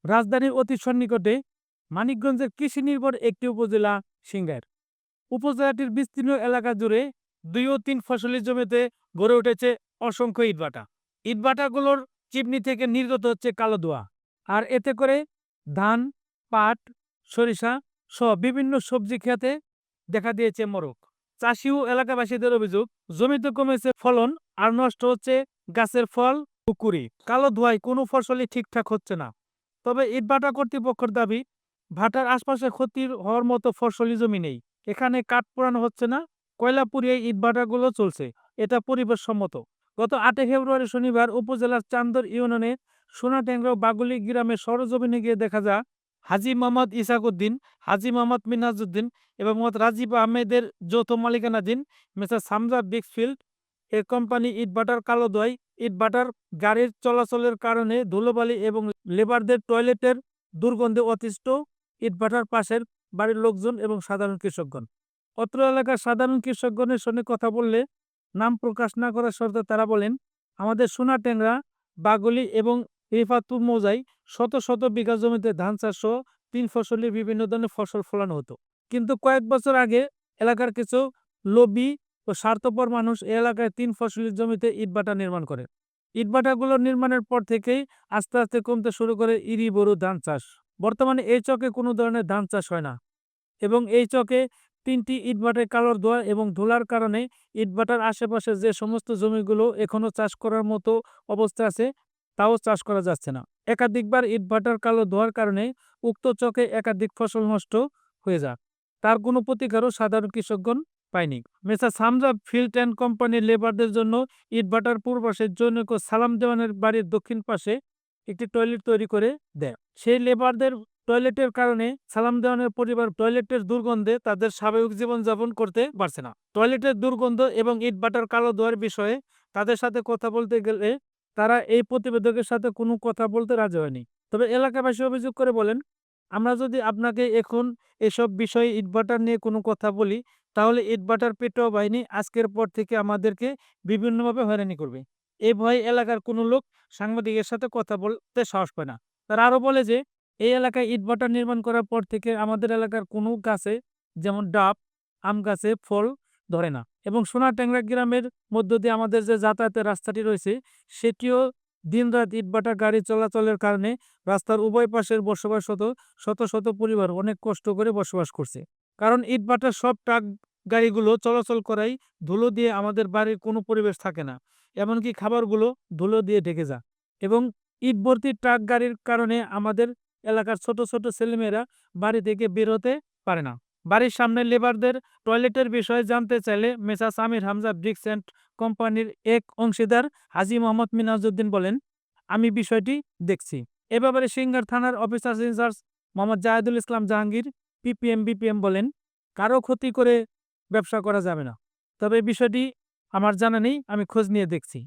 রাজধানীর অতি সন্নিকটে মানিকগঞ্জের কৃষি নির্ভর একটি উপজেলা সিংগাইর। উপজেলাটির বিস্তীর্ণ এলাকা জুড়ে ২ ও ৩ ফসলি জমিতে গড়ে উঠেছে অসংখ্য ইটভাটা। ইটভাটাগুলোর চিমনি থেকে নির্গত হচ্ছে কালো ধোঁয়া। আর এতে করে ধান, পাট, সরিষা সহ বিভিন্ন সবজি খেতে দেখা দিয়েছে মরক। চাষি ও এলাকাবাসীদের অভিযোগ, জমিতে কমেছে ফলন আর নষ্ট হচ্ছে গাছের ফল ও কুঁড়ি। কালো ধোঁয়ায় কোনো ফসলই ঠিকঠাক হচ্ছে না। তবে ইটভাটা কর্তৃপক্ষের দাবি, ভাটার আশপাশে ক্ষতির হওয়ার মতো ফসলি জমি নেই। এখানে কাঠ পোড়ানো হচ্ছে না, কয়লা পুড়িয়ে ইটভাটাগুলো চলছে। এটা পরিবেশসম্মত। গত ৮ ফেব্রুয়ারি শনিবার উপজেলার চান্দর ইউনিয়নে সোনাটেংরা ও বাগুলি গ্রামের সরজমিনে গিয়ে দেখা যায় হাজী মোহাম্মদ ইসহাক উদ্দিন, হাজী মোহাম্মদ মিনহাজউদ্দিন এবং মোহাম্মদ রাজীব আহমেদের যৌথ মালিকানাধীন মেসার্স হামজা ব্রিকসফিল্ড এর কোম্পানি ইটভাটার কালো ধোঁয়ায় ইটভাটার গাড়ির চলাচলের কারণে ধুলোবালি এবং লেবারদের টয়লেটের দুর্গন্ধে অতিষ্ঠ ইটভাটার পাশের বাড়ির লোকজন এবং সাধারণ কৃষকগণ। অত্র এলাকার সাধারণ কৃষকগণের সঙ্গে কথা বললে নাম প্রকাশ না করার শর্তে তারা বলেন, আমাদের সোনাটেংরা, বাগলি এবং রিফাতপুর মৌজায় শত শত বিঘা জমিতে ধান চাষ সহ ৩ ফসলি বিভিন্ন ধরনের ফসল ফলানো হতো। কিন্তু কয়েক বছর আগে এলাকার কিছু লোভী ও স্বার্থপর মানুষ এই এলাকায় ৩ ফসলি জমিতে ইটভাটা নির্মাণ করে। ইটভাটাগুলো নির্মাণের পর থেকেই আস্তে আস্তে কমতে শুরু করে ইরি বোরো ধান চাষ। বর্তমানে এই চকে কোনো ধরনের ধান চাষ হয় না এবং এই চকে ৩টি ইটভাটায় কালো ধোঁয়া এবং ধুলার কারণে ইটভাটার আশেপাশে যে সমস্ত জমিগুলো এখনো চাষ করার মতো অবস্থা আছে তাও চাষ করা যাচ্ছে না। একাধিকবার ইটভাটার কালো ধোঁয়ার কারণে উক্ত চকে একাধিক ফসল নষ্ট হয়ে যায়। তার কোনো প্রতিকারও সাধারণ কৃষকগণ পায়নি। মেসার্স হামজা ফিল্ড অ্যান্ড কোম্পানির লেবারদের জন্য ইটভাটার পূর্ব পাশে জনৈক সালাম দেওয়ানের বাড়ির দক্ষিণ পাশে একটি টয়লেট তৈরি করে দেয়। সেই লেবারদের টয়লেটের কারণে সালাম দেওয়ানের পরিবার টয়লেটের দুর্গন্ধে তাদের স্বাভাবিক জীবনযাপন করতে পারছে না। টয়লেটের দুর্গন্ধ এবং ইটভাটার কালো ধোঁয়ার বিষয়ে তাদের সাথে কথা বলতে গেলে তারা এই প্রতিবেদকের সাথে কোনো কথা বলতে রাজি হয়নি। তবে এলাকাবাসী অভিযোগ করে বলেন, আমরা যদি আপনাকে এখন এসব বিষয়ে ইটভাটার নিয়ে কোনো কথা বলি, তাহলে ইটভাটার পেটোয়া বাহিনী আজকের পর থেকে আমাদেরকে বিভিন্নভাবে হয়রানি করবে। এই ভয়ে এলাকার কোনো লোক সাংবাদিকের সাথে কথা বলতে সাহস পায় না। তারা আরো বলে যে, এই এলাকায় ইটভাটা নির্মাণ করার পর থেকে আমাদের এলাকার কোনো গাছে, যেমন ডাব, আম গাছে ফল ধরে না এবং সোনাটেংরা গ্রামের মধ্য দিয়ে আমাদের যে যাতায়াতের রাস্তাটি রয়েছে সেটিও দিনরাত ইটভাটা গাড়ি চলাচলের কারণে রাস্তার উভয় পাশের বসবাসরত শত শত পরিবার অনেক কষ্ট করে বসবাস করছে। কারণ ইটভাটার সব ট্রাক গাড়িগুলো চলাচল করায় ধুলো দিয়ে আমাদের বাড়ির কোনো পরিবেশ থাকে না। এমনকি খাবারগুলো ধুলো দিয়ে ঢেকে যায় এবং ইট ভর্তি ট্রাক গাড়ির কারণে আমাদের এলাকার ছোট ছোট ছেলেমেয়েরা বাড়ি থেকে বের হতে পারে না। বাড়ির সামনে লেবারদের টয়লেটের বিষয়ে জানতে চাইলে Messrs Amir Hamza bricks and কোম্পানির এক অংশীদার হাজী মোহাম্মদ মিনহাজউদ্দিন বলেন, আমি বিষয়টি দেখছি। এ ব্যাপারে সিংগার থানার অফিসার ইনচার্জ মোহাম্মদ জাহেদুল ইসলাম জাহাঙ্গীর বিপিএম বলেন, কারো ক্ষতি করে ব্যবসা করা যাবে না। তবে বিষয়টি আমার জানা নেই, আমি খোঁজ নিয়ে দেখছি।